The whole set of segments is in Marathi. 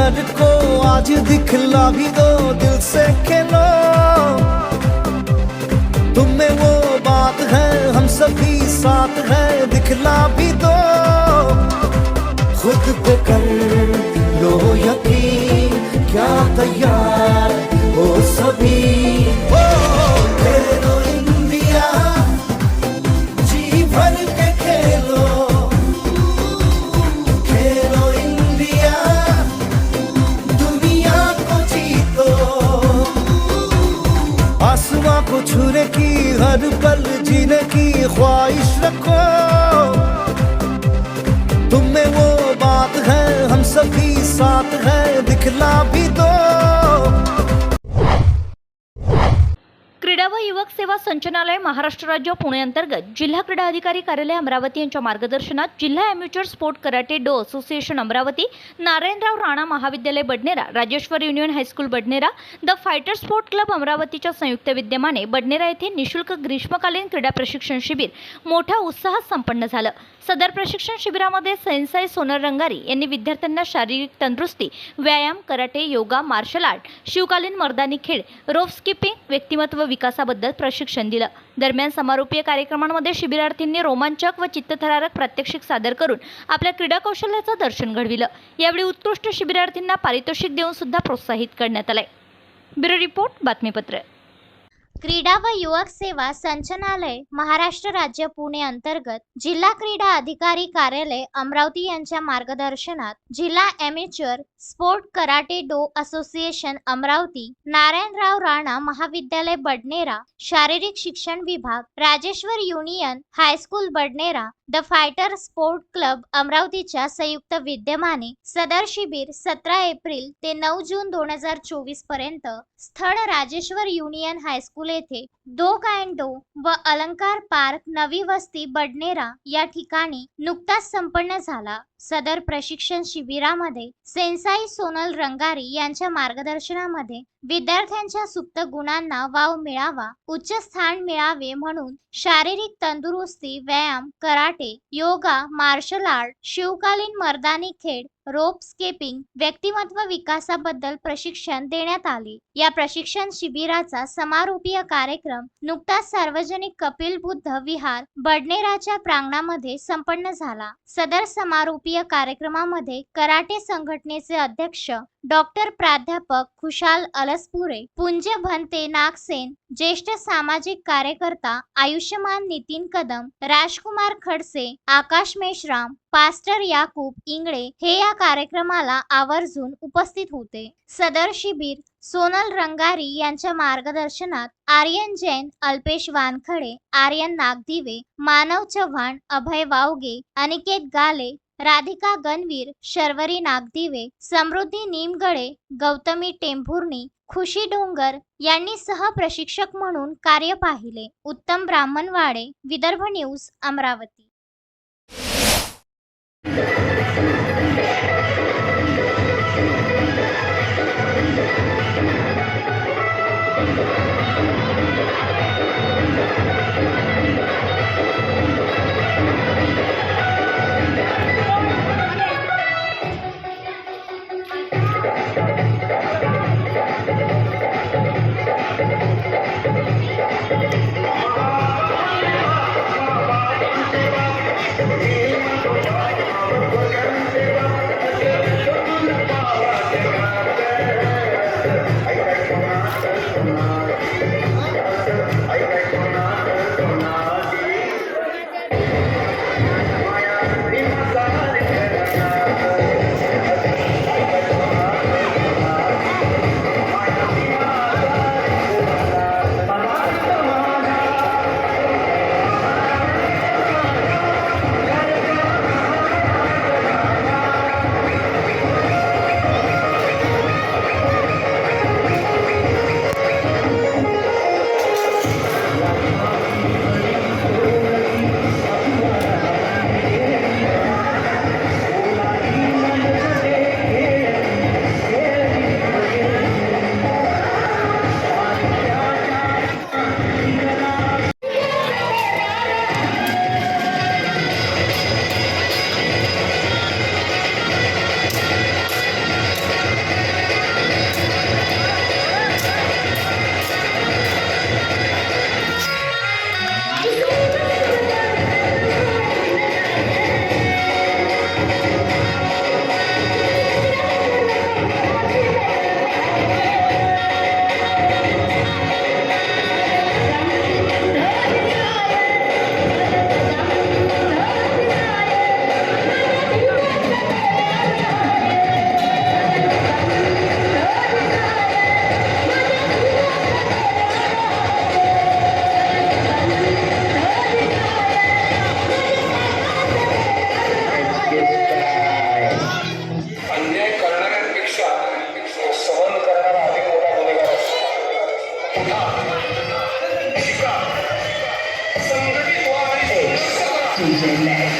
हुनर को आज दिखला भी दो, दिल से खेलो। तुम में वो बात है, हम सभी साथ हैं, दिखला भी दो। खुद पे कर लो यकीन, क्या तैयार हो सभी। ओ खेलो इंडिया, जी भर के खेलो। खेलो इंडिया, दुनिया को जीतो। आसमां को छूने की, हर पल जीने की ख्वाहिश रखो। तुम में वो बात है, हम सभी साथ हैं, दिखला भी दो। क्रीडा व युवक सेवा संचालनालय महाराष्ट्र राज्य पुणे अंतर्गत जिल्हा क्रीडा अधिकारी कार्यालय अमरावती यांच्या मार्गदर्शनात जिल्हा amateur sport karate do association Amravati, Narayanrao Rana महाविद्यालय Badnera, Rajeshwar union high school Badnera, the fighter sport club अमरावतीच्या संयुक्त विद्यमाने बडनेरा येथे निशुल्क ग्रीष्मकालीन क्रीडा प्रशिक्षण शिबिर मोठ्या उत्साहात संपन्न झालं। सदर प्रशिक्षण शिबिरामध्ये सेन्साई सोनल रंगारी यांनी विद्यार्थ्यांना शारीरिक तंदुरुस्ती, व्यायाम, कराटे, योगा, मार्शल आर्ट, शिवकालीन मर्दानी खेळ, रोप स्किपिंग, व्यक्तिमत्व विकासाबद्दल प्रशिक्षण दिलं। दरम्यान समारोपीय कार्यक्रमांमध्ये शिबिरार्थींनी रोमांचक व चित्तथरारक प्रात्यक्षिक सादर करून आपल्या क्रीडा कौशल्याचं दर्शन घडविलं। यावेळी उत्कृष्ट शिबिरार्थींना पारितोषिक देऊन सुद्धा प्रोत्साहित करण्यात आले। ब्युरो रिपोर्ट, बातमीपत्र। क्रीडा व युवक सेवा संचालनालय महाराष्ट्र राज्य पुणे अंतर्गत जिल्हा क्रीडा अधिकारी कार्यालय अमरावती यांच्या मार्गदर्शनात जिल्हा amateur sport karate do association Amravati, Narayanrao Rana महाविद्यालय बडनेरा, शारीरिक शिक्षण विभाग, Rajeshwar union high school Badnera, the fighter sport club अमरावतीच्या संयुक्त विद्यमाने सदर शिबिर 17 एप्रिल ते 9 जून 2024 पर्यंत स्थळ राजेश्वर युनियन हायस्कूल येथे दो काइंडो व अलंकार पार्क, नवी वस्ती, बडनेरा या ठिकाणी नुकताच संपन्न झाला। सदर प्रशिक्षण शिबिरामध्ये सेन्साई सोनल रंगारी यांच्या मार्गदर्शनामध्ये विद्यार्थ्यांच्या सुप्त गुणांना वाव मिळावा, उच्च स्थान मिळावे म्हणून शारीरिक तंदुरुस्ती, व्यायाम, कराटे, योगा, मार्शल आर्ट, शिवकालीन मर्दानी खेळ, रोप स्किपिंग, व्यक्तिमत्व विकासाबद्दल प्रशिक्षण देण्यात आले। या प्रशिक्षण शिबिराचा समारोपीय कार्यक्रम नुकताच सार्वजनिक कपिल बुद्ध विहार बडनेराच्या प्रांगणामध्ये संपन्न झाला। सदर समारोपीय कार्यक्रमामध्ये कराटे संघटनेचे अध्यक्ष डॉक्टर प्राध्यापक खुशाल अलसपुरे, पुंज भंते नागसेन, ज्येष्ठ सामाजिक कार्यकर्ता आयुष्यमान नितीन कदम, राजकुमार खडसे, आकाश मेश्राम, पास्टर याकूब इंगळे हे या कार्यक्रमाला आवर्जून उपस्थित होते। सदर शिबिर सोनल रंगारी यांच्या मार्गदर्शनात आर्यन जैन, अल्पेश वानखडे, आर्यन नागदिवे, मानव चव्हाण, अभय वावगे, अनिकेत गाले, राधिका गणवीर, शर्वरी नागदिवे, समृद्धी निमगडे, गौतमी टेंभुर्णी, खुशी डोंगर यांनी सहप्रशिक्षक म्हणून कार्य पाहिले। उत्तम ब्राह्मणवाडे, विदर्भ न्यूज, अमरावती। I तुझे मैं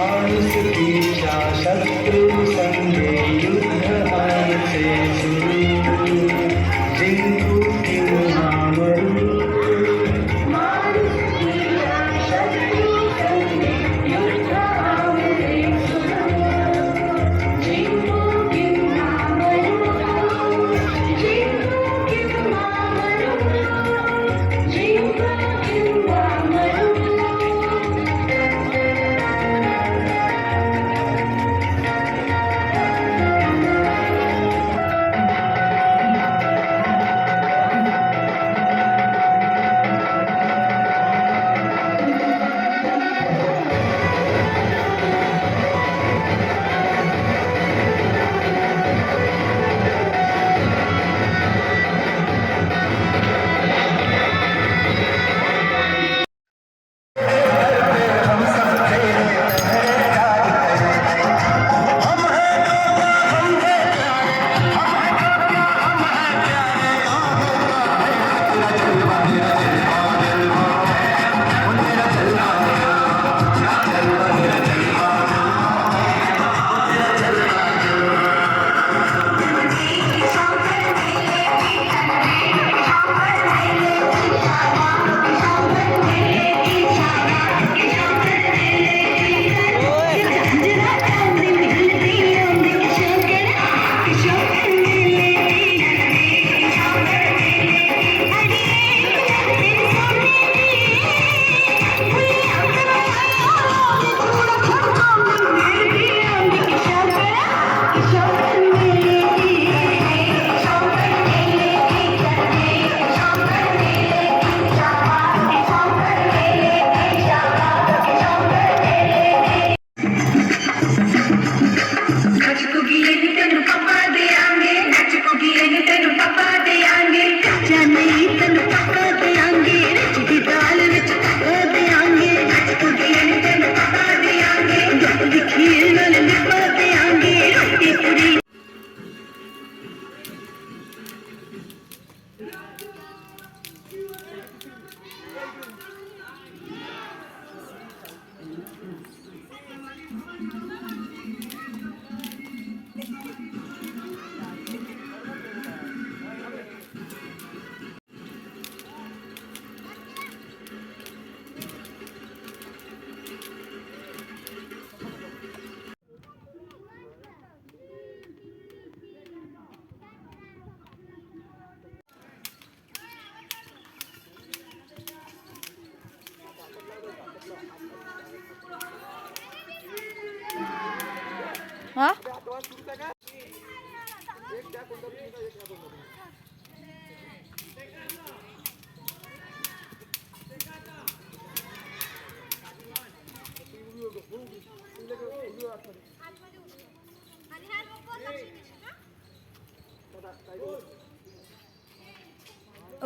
माणुसकीच्या शत्रू संगे युद्ध व्हायचे सुरू जिंकू किंवा मरू हा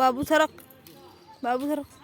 बाबू सरक बाबू सरक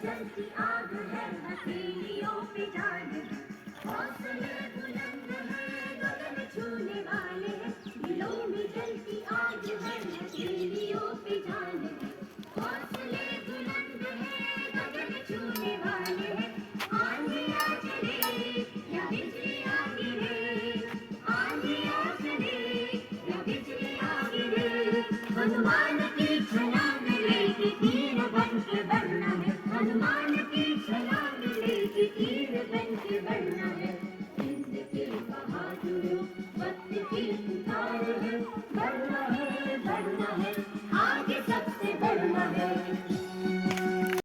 जलती आग है